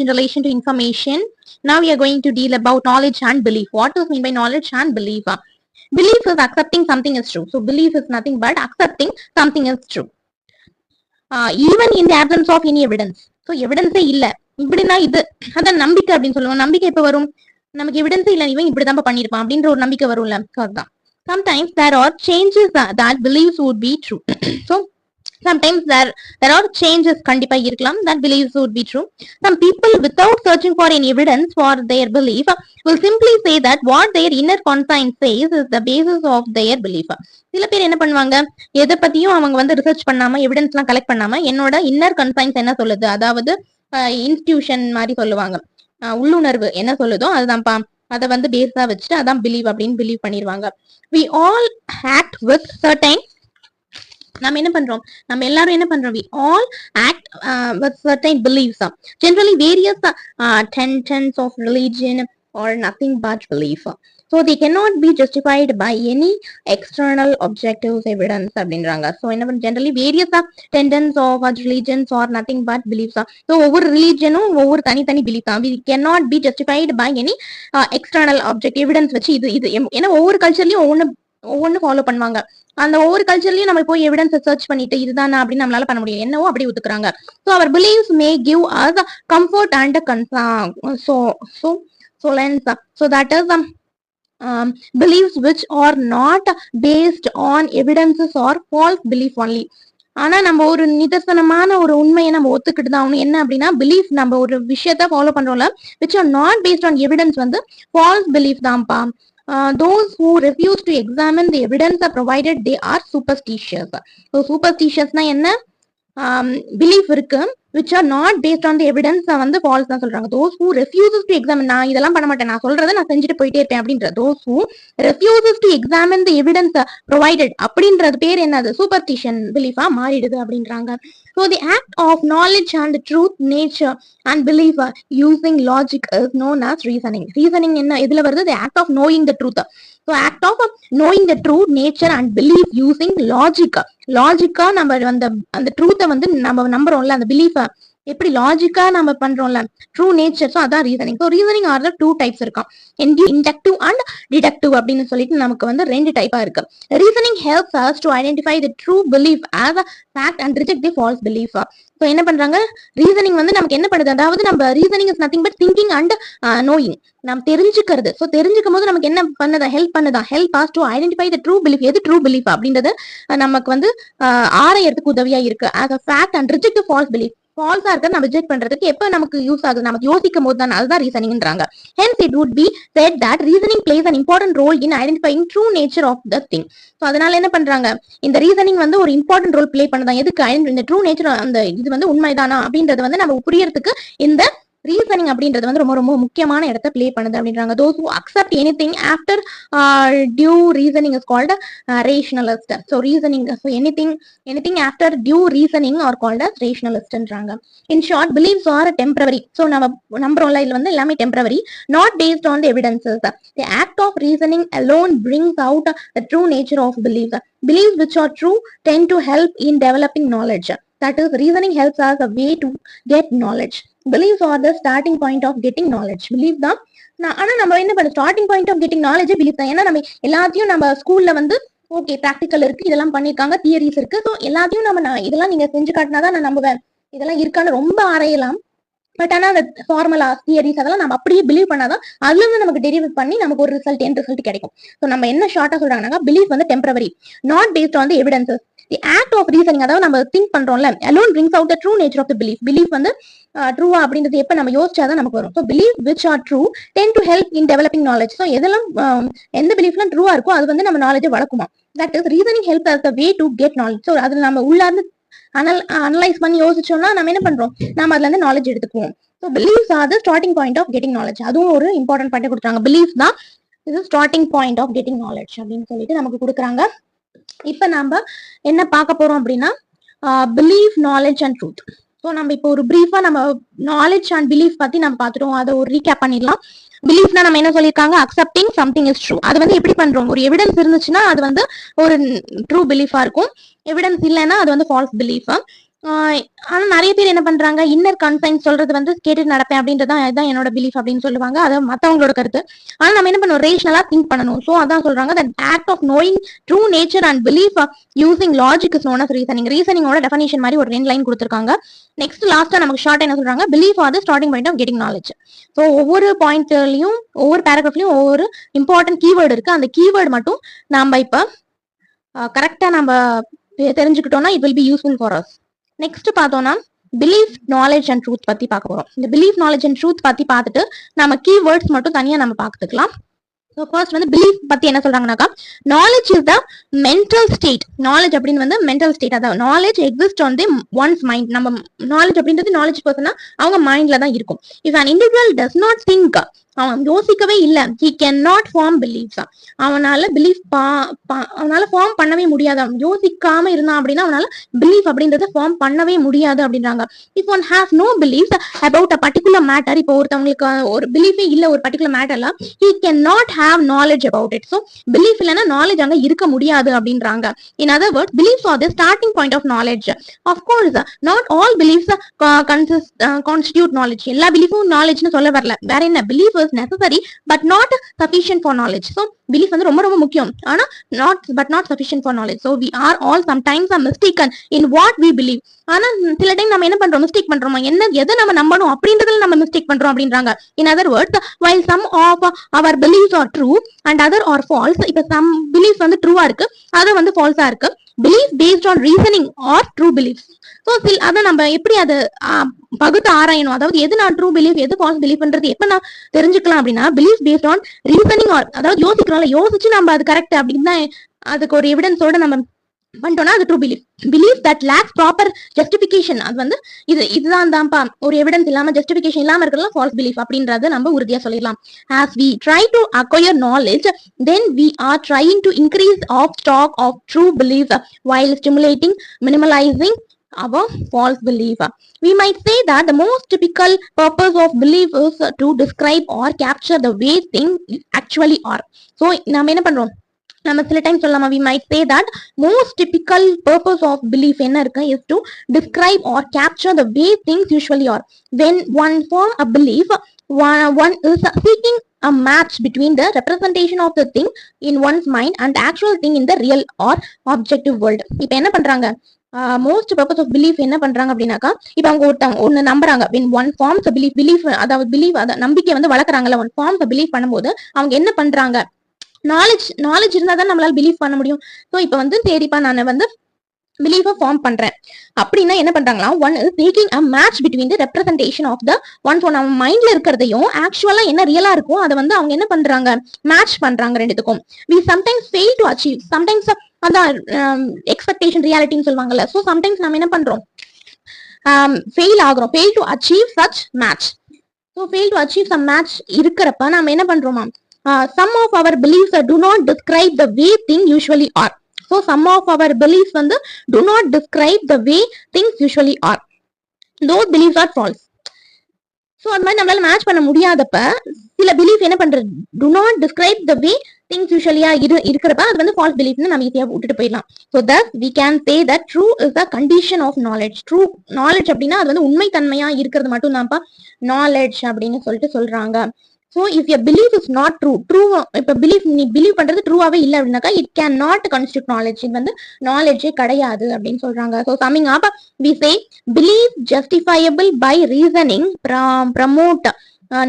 in relation to information. Now we are going to deal about knowledge and belief. What is mean by knowledge and belief? Belief is accepting something is true. So belief is nothing but accepting something is true. Even in the absence of any evidence. So evidence இல்ல இப்படின்னா இது அதான் நம்பிக்கை அப்படின்னு சொல்லுவோம். நம்பிக்கை எப்ப வரும்? நமக்கு எவிடன்ஸ் இல்ல, இவன் இப்படிதான் பண்ணிருப்பான் அப்படின்ற ஒரு நம்பிக்கை வரும்ல. அதுதான். Sometimes there are changes that beliefs would be true. So sometimes there are changes கண்டிப்பா இருக்கலாம் that beliefs would be true. Some people without searching for any evidence for their belief will simply say that what their inner conscience says is the basis of their belief. சில பேர் என்ன பண்ணுவாங்க, எதை பத்தியும் அவங்க வந்து ரிசர்ச் பண்ணாம evidence எல்லாம் கலெக்ட் பண்ணாம என்னோட இன்னர் கன்சைன்ஸ் என்ன சொல்லுது, அதாவது இன்ஸ்டிடியூஷன் மாதிரி சொல்லுவாங்க, உள்ளுணர்வு என்ன சொல்லுதோ அதுதான்ப்பா, அதை வந்து பேஸா வச்சுட்டு அதான் பிலீவ் அப்படின்னு பிலீவ் பண்ணிடுவாங்க. we all act with certain நம்ம என்ன பண்றோம், நம்ம எல்லாரும் என்ன பண்றோம், we all act with certain beliefs. Generally various tenets of religion or nothing but belief. So they cannot be justified by any external objective evidence அப்படின்றாங்க. So என்ன பண்ண, generally various tenets of religions or nothing but beliefs. So ஒவ்வொரு ரிலீஜனும் ஒவ்வொரு தனித்தனி belief தான். We cannot be justified by any external object evidence வச்சு இது ஏன்னா ஒவ்வொரு கல்ச்சர்லயும் ஒவ்வொன்னு ஃபாலோ பண்ணுவாங்க. அந்த ஒவ்வொரு கல்ச்சர்லயும் நம்ம போய் எவிடன்ஸ் சர்ச் பண்ணிட்டு இதுதானா அப்படின்னு நம்மளால பண்ண முடியும், என்னவோ அப்படி ஒத்துக்குறாங்க. ஸோ அவர் believes may give us comfort and solence. So that is beliefs which are not based on evidences or false belief only. ஆனா நம்ம ஒரு நிதர்சனமான ஒரு உண்மையை நம்ம ஒத்துக்கிட்டு தான் என்ன அப்படின்னா, பிலீஃப் நம்ம ஒரு விஷயத்த follow பண்றோம்ல which are not based on evidence வந்து false belief தான்ப்பா. Those who refuse to examine the evidence are provided they are superstitious. So superstitious na enna, belief இருக்கு which are not based on the evidence வந்து false தான் சொல்றாங்க. Those who refuses to examine, நான் இதெல்லாம் பண்ண மாட்டேன், நான் சொல்றதை நான் செஞ்சுட்டு போயிட்டே இருப்பேன் அப்படின்ற, those who refuses to examine the evidence provided அப்படின்றது பேர் என்னது, superstition belief-ஆ மாறிடுது அப்படின்றாங்க. So the act of knowledge and truth, nature and belief using logic is known as reasoning. Reasoning என்ன எதுல வருது, the act of knowing the truth. So act of knowing the true nature and belief using logic. லாஜிக்கா நம்ம அந்த ட்ரூத்தை வந்து நம்ம நம்புறோம்ல, அந்த பிலீஃப எப்படி லாஜிக்கா நம்ம பண்றோம்ல, ட்ரூ நேச்சர். ஸோ அதான் ரீசனிங். ஸோ ரீசனிங் ஆர்ல 2 டைப்ஸ் இருக்கும், இண்டக்டிவ் அண்ட் டிடக்டிவ் அப்படின்னு சொல்லிட்டு நமக்கு வந்து 2 டைப்பா இருக்கு. Reasoning helps us to identify the true belief as a fact and reject the false belief. So என்ன பண்றாங்க, ரீசனிங் வந்து நமக்கு என்ன பண்ணுது, அதாவது நம்ம reasoning is nothing but thinking and knowing, நம்ம தெரிஞ்சுக்கிறது. ஸோ தெரிஞ்சுக்கும் போது நமக்கு என்ன பண்ணுதா, help us to identify the true belief, எது ட்ரூ பிலீஃப் அப்படின்றது நமக்கு வந்து ஆராயறதுக்கு உதவியா இருக்கு. as a fact and reject the false belief. ஃபால்ஸா இருக்க நம்ம ரிஜெக்ட் பண்றதுக்கு எப்ப நமக்கு யூஸ் ஆகுது, நமக்கு யோசிக்கும் போது தான், அதுதான் ரீசனிங்ன்றாங்க. hence it would be said that reasoning plays an important role in identifying true nature of the thing. So அதனால என்ன பண்றாங்க, இந்த ரீசனிங் வந்து ஒரு இம்பார்ட்டன்ட் ரோல் பிளே பண்ணதான். எதுக்கு, இந்த ட்ரூ நேச்சர், அந்த இது வந்து உண்மைதானா அப்படின்றது வந்து நம்ம புரியறதுக்கு இந்த ரீசனிங் அப்படின்றது வந்து ரொம்ப ரொம்ப முக்கியமான இடத்த பிளே பண்ணுது அப்படின்றாங்க. those who accept anything after due reasoning is called rationalist. so reasoning, so anything after due reasoning are called as rationalistன்றாங்க. in short beliefs are temporary. so நம்ம நம்புறோம்ல, இதுல வந்து எல்லாமே temporary, not based on the evidences. the act of reasoning alone brings out the true nature of beliefs. beliefs which are true tend to help in developing knowledge. that is, reasoning helps us a way to get knowledge. beliefs are the starting point of getting knowledge. belief தான். ஆனா நம்ம என்ன பண்ண, starting point of getting knowledge belief தான். ஏன்னா நம்ம எல்லாத்தையும் நம்ம ஸ்கூல்ல வந்து ஓகே ப்ராக்டிக்கல் இருக்கு, இதெல்லாம் பண்ணிருக்காங்க, தியரிஸ் இருக்கு, ஸோ எல்லாத்தையும் நம்ம இதெல்லாம் நீங்க செஞ்சு காட்டினாதான் நான் நம்புவேன், இதெல்லாம் இருக்கான்னு ரொம்ப ஆராயலாம். பட் ஆனா அந்த ஃபார்முலா தியரிஸ் அதெல்லாம் நம்ம அப்படியே பிலீவ் பண்ணாதான் அதுல இருந்து நமக்கு டெரிவ் பண்ணி நமக்கு ஒரு ரிசல்ட், என் ரிசல்ட் கிடைக்கும். ஸோ நம்ம என்ன ஷார்ட்டா சொல்றாங்கன்னா, பிலீஃப் வந்து temporary, not based on the evidences. The act of reasoning, அதாவது நம்ம திங்க் பண்றோம்ல, alone brings out the true nature of the belief. belief வந்து ட்ரூவா அப்படின்றது எப்ப நம்ம யோசிச்சாதான் நமக்கு வரும். So belief which are true tend to help in developing knowledge. So எதெல்லாம் எந்த பிலீஃப்லாம் ட்ரூவா இருக்கோ அது வந்து நம்ம நாலேஜை வளர்க்குமா. That is reasoning help as a way to get knowledge. So அதுல நம்ம உள்ளார்ந்து அனலைஸ் பண்ணி யோசிச்சோம்னா நம்ம என்ன பண்றோம், நம்ம அதுல இருந்து நாலேஜ் எடுத்துக்குவோம். So beliefs are the starting point of getting knowledge. அதுவும் ஒரு இம்பார்ட்டன்ட் பாயிண்ட் கொடுக்குறாங்க. பிலீஃப் தான் இது starting point of getting knowledge அப்படின்னு சொல்லிட்டு நமக்கு கொடுக்குறாங்க. இப்ப நம்ம என்ன பார்க்க போறோம் அப்படின்னா, belief, knowledge and truth. So நம்ம இப்போ ஒரு பிரீஃபா நம்ம நாலேஜ் அண்ட் பிலீஃப் பத்தி நம்ம பார்த்துட்டோம். அதை ஒரு ரீகேப் பண்ணிடலாம். பிலீஃப்னா நம்ம என்ன சொல்லியிருக்காங்க, அக்செப்டிங் சம்திங் இஸ் ட்ரூ. அது வந்து எப்படி பண்றோம், ஒரு எவிடன்ஸ் இருந்துச்சுன்னா அது வந்து ஒரு ட்ரூ பிலீஃபா இருக்கும், எவிடன்ஸ் இல்லைன்னா அது வந்து ஃபால்ஸ் பிலீஃபா. ஆனா நிறைய பேர் என்ன பண்றாங்க, இன்னர் கன்சைன்ஸ் சொல்றது வந்து கேட்டு நடப்பேன் அப்படின்றதான் அதுதான் என்னோட பிலீஃப் அப்படின்னு சொல்லுவாங்க. அது மத்தவங்களோட கருத்து. ஆனா நம்ம என்ன பண்ணுவோம், ரேஷனலா திங்க் பண்ணணும். சோ அதான் சொல்றாங்க, that act of knowing true nature and belief using logic is known as reasoning. ரீசனிங்கோட டெஃபினிஷன் மாதிரி ஒரு 2 லைன் கொடுத்திருக்காங்க. நெக்ஸ்ட் லாஸ்டா நமக்கு ஷார்ட் என்ன சொல்றாங்க, belief are the starting point of getting knowledge. So ஒவ்வொரு பாயிண்ட்லயும் ஒவ்வொரு பேராகிராஃப்லயும் ஒவ்வொரு இம்பார்ட்டன்ட் கீவேர்டு இருக்கு. அந்த கீவேர்டு மட்டும் நம்ம இப்ப கரெக்டா நம்ம தெரிஞ்சுக்கிட்டோம்னா it will be useful for us. Next பார்த்தோம்னா பிலீஃப் நாலேஜ் அண்ட் ட்ரூத் பத்தி பார்க்க போறோம். இந்த பிலீஃப் நாலேஜ் அண்ட் ட்ரூத் பத்தி பார்த்துட்டு நம்ம கீவேர்ட்ஸ் மட்டும் தனியா நம்ம பார்த்துக்கலாம். ஸோ ஃபர்ஸ்ட் வந்து பிலீஃப் பத்தி என்ன சொல்றாங்கன்னாக்கா, knowledge is the mental state. Knowledge அப்படின்னு வந்து மென்டல் ஸ்டேட், அதாவது knowledge exist on the one's mind. நம்ம நாலேஜ் அப்படின்றது நாலேஜ் பர்சனா அவங்க மைண்ட்ல தான் இருக்கும். If an individual does not think, அவன் யோசிக்கவே இல்ல, he cannot form beliefs. அவனால பிலீஃப் அவனால ஃபார்ம் பண்ணவே முடியாது. அவன் யோசிக்காம இருந்தான் அப்படின்னா அவனால பிலீஃப் அப்படின்றத ஃபார்ம் பண்ணவே முடியாது அப்படின்றாங்க. If one have no beliefs about a particular matter, இப்போ ஒருத்தவங்களுக்கு ஒரு பிலீஃபே இல்ல ஒரு பர்டிகுலர் மேட்டர்ல, he cannot have knowledge about it. So belief இல்லனா knowledge அங்க இருக்க முடியாது அப்படின்றாங்க. In other words, beliefs are the starting point of knowledge. Of course, not all beliefs constitute knowledge. எல்லா பிலீஃபும் knowledgeனு சொல்ல வரல. வேற என்ன, belief is necessary but not sufficient for knowledge. So belief வந்து ரொம்ப ரொம்ப முக்கியம், ஆனா not sufficient for knowledge. So we are all sometimes mistaken in what we believe. ஆனா சில டைம் நம்ம என்ன பண்றோம், மிஸ்டேக் பண்றோம். என்ன எதை நம்ம நம்பணும் அப்படின்றதுல நம்ம மிஸ்டேக் பண்றோம் அப்படின்றாங்க. In other words, while some of our beliefs are true and other are false. இப்ப some beliefs வந்து ட்ரூவா இருக்கு, அது வந்து ஃபால்ஸா இருக்கு. belief based on reasoning or true beliefs. So அதை நம்ம எப்படி அதை பகுத்து ஆராயணும், அதாவது எது நான் ட்ரூ பிலீஃப் எது ஃபால்ஸ் பிலீஃப்ன்றது எப்ப நான் தெரிஞ்சுக்கலாம் அப்படின்னா, belief based on reasoning or, அதாவது யோசிக்கிறோம்ல, யோசிச்சு நம்ம அது கரெக்ட் அப்படின்னு தான் அதுக்கு ஒரு எவிடன்ஸோட நம்ம பண்ணிட்டோம்னா அது true belief. Belief that lakhs proper justification, அது வந்து இதுதான் தான்ப்பா, ஒரு எவிடன்ஸ் இல்லாம ஜஸ்டிபிகேஷன் இல்லாம இருக்கிறதுலாம் ஃபால்ஸ் பிலீஃப் அப்படின்றத நம்ம உறுதியா சொல்லிடலாம். as we try to acquire knowledge, then we are trying to increase of stock of true beliefs while stimulating minimalizing our false belief. We might say that the most typical purpose of belief is to describe or capture the way things actually are. So நாம என்ன பண்றோம், நம்ம சில time சொல்லலாமா, we might say that most typical purpose of belief என்ன இருக்கு, is to describe or capture the way things usually are. When one form a belief, one is seeking a match between the representation of the thing in one's mind and the actual thing in the real or objective world. இப்போ என்ன பண்றாங்க, most purpose of belief என்ன பண்றாங்க அப்படின்னாக்கா, இப்ப அவங்க ஒன்னு நம்புறாங்க, when one forms a belief, அதாவது பிலீஃப் நம்பிக்கை வந்து வளர்க்குறாங்கல்ல, one forms a belief பண்ணும்போது அவங்க என்ன பண்றாங்க, நாலேஜ் இருந்தா தான் நம்மளால பிலீவ் பண்ண முடியும். ஸோ இப்போ வந்து சரிப்பா நான் வந்து பிலீஃபை ஃபார்ம் பண்றேன் அப்படின்னா என்ன பண்றாங்களா, one is taking a match between the representation of the one. So நம்ம மைண்ட்ல இருக்கிறதையும் ஆக்சுவலா என்ன ரியலா இருக்கும் அதை வந்து அவங்க என்ன பண்றாங்க, மேட்ச் பண்றாங்க ரெண்டுத்துக்கும். We sometimes fail to achieve, sometimes அதான் எக்ஸ்பெக்டேஷன் ரியாலிட்டின்னு சொல்லுவாங்கல்ல. ஸோ சம்டைம்ஸ் நம்ம என்ன பண்றோம், ஃபெயில் ஆகுறோம், fail to achieve such match. So fail to achieve some match இருக்கிறப்ப நம்ம என்ன பண்றோமா, some of our beliefs do not describe the way things usually are. So some of our beliefs வந்து do not describe the way things usually are. Those beliefs are false. So அது மாதிரி நம்மளால match பண்ண முடியாதப்ப சில belief என்ன பண்றது, do not describe the way things usually are இருக்கிறப்ப அது வந்து false beliefனு நம்ம ஈஸியா விட்டுட்டு போயிடலாம். So thus we can say that true is the condition of knowledge. True knowledge அப்படின்னா அது வந்து உண்மை தன்மையா இருக்கிறது மட்டும் தான்ப்பா knowledge அப்படின்னு சொல்றாங்க. So if your belief is not true, இப்ப நீ பிலீவ் பண்றது ட்ரூவாவே இல்ல அப்படின்னாக்கா, it cannot constitute knowledge. இது வந்து knowledge கிடையாது அப்படின்னு சொல்றாங்க. So summing up, we say belief justifiable by reasoning promote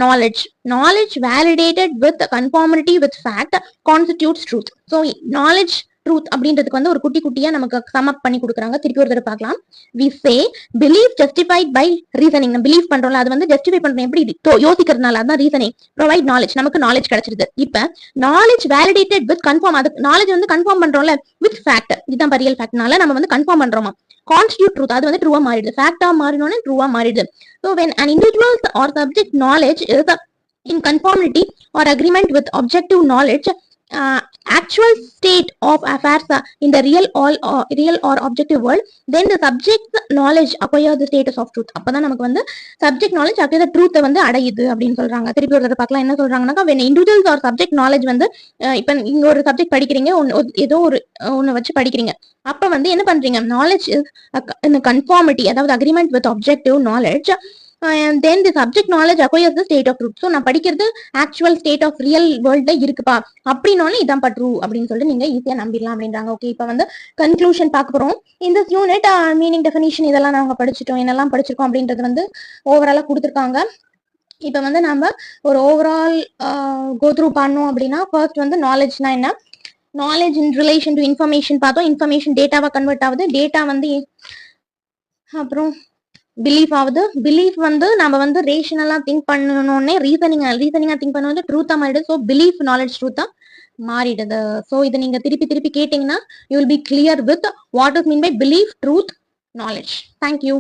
knowledge. Knowledge validated with conformity with fact constitutes truth. So knowledge truth அப்படின்றதுக்கு வந்து ஒரு குட்டி குட்டியா நமக்கு சம் அப் பண்ணி கொடுக்குறாங்க. திருப்பி ஒரு தடவை பார்க்கலாம். we say belief justified by reasoning. நம்ம பிலீவ் பண்றோம்ல, அது வந்து ஜஸ்டிஃபை பண்றோம் எப்படி, யோசிக்கிறதுனால, அதான் ரீசனிங். ப்ரொவைட் நாலேஜ், நமக்கு நாலேஜ் கிடைச்சிருது. இப்ப நாலேஜ் வேலிடேட்டட் வித் கன்ஃபார்ம், அது நாலேஜ் வந்து கன்ஃபார்ம் பண்றோம்ல வித் ஃபேக்ட், இதுதான் ரியல் ஃபேக்ட்னால நம்ம வந்து கன்ஃபார்ம் பண்றோமா, கான்ஸ்டிடியூட் ட்ரூத், அது வந்து ட்ரூவா மாறிடுது, ஃபேக்டா மாறினோன்னு ட்ரூவா மாறிடுது. so when an individual or subject knowledge is in conformity or agreement with objective knowledge, actual state of affairs in the real or objective world, then the subject knowledge acquire the status of truth. அப்பதான் நமக்கு வந்து subject knowledge acquire the truth வந்து அடையுது அப்படின்னு சொல்றாங்க. திருப்பி ஒரு தடவை பார்க்கலாம். என்ன சொல்றாங்கன்னா, when individuals or subject knowledge வந்து இப்ப இங்க ஒரு சப்ஜெக்ட் படிக்கிறீங்க, ஏதோ ஒரு ஒண்ணு வச்சு படிக்கிறீங்க. அப்ப வந்து என்ன பண்றீங்க, knowledge is in conformity, அதாவது agreement with objective knowledge, and then the subject knowledge acquires the state of truth. So நான் படிக்கிறது ஆக்சுவல் ஸ்டேட் ஆஃப் ரியல் வேர்ல்ட்ல இருக்குப்பா அப்படின்னாலும் இதான் ட்ரூ அப்படின்னு சொல்லிட்டு நீங்க ஈஸியா நம்பிடலாம் அப்படின்றாங்க. ஓகே, இப்போ வந்து கன்க்ளூஷன் பார்க்க போறோம். இந்த யூனிட் மீனிங் டெஃபினிஷன் இதெல்லாம் நாங்க படிச்சுட்டோம், என்னெல்லாம் படிச்சிருக்கோம் அப்படின்றது வந்து ஓவராலா கொடுத்துருக்காங்க. இப்போ வந்து நம்ம ஒரு ஓவரால் கோத்ரூ பண்ணோம் அப்படின்னா, ஃபர்ஸ்ட் வந்து நாலேஜ்னா என்ன, knowledge in relation to information பார்த்தோம். இன்ஃபர்மேஷன் டேட்டாவா கன்வெர்ட் ஆகுது, டேட்டா வந்து அப்புறம் பிலீஃப் ஆகுது. பிலீஃப் வந்து நம்ம வந்து ரேஷனலா திங்க் பண்ணணும்னே ரீசனிங்கா திங்க் பண்ணுவது ட்ரூத்தா மாறிடுது. ஸோ பிலீஃப் நாலேஜ் ட்ரூத்தா மாறிடுது. ஸோ இதை நீங்க திருப்பி கேட்டீங்கன்னா you will be clear with what is mean by belief, truth, knowledge. Thank you.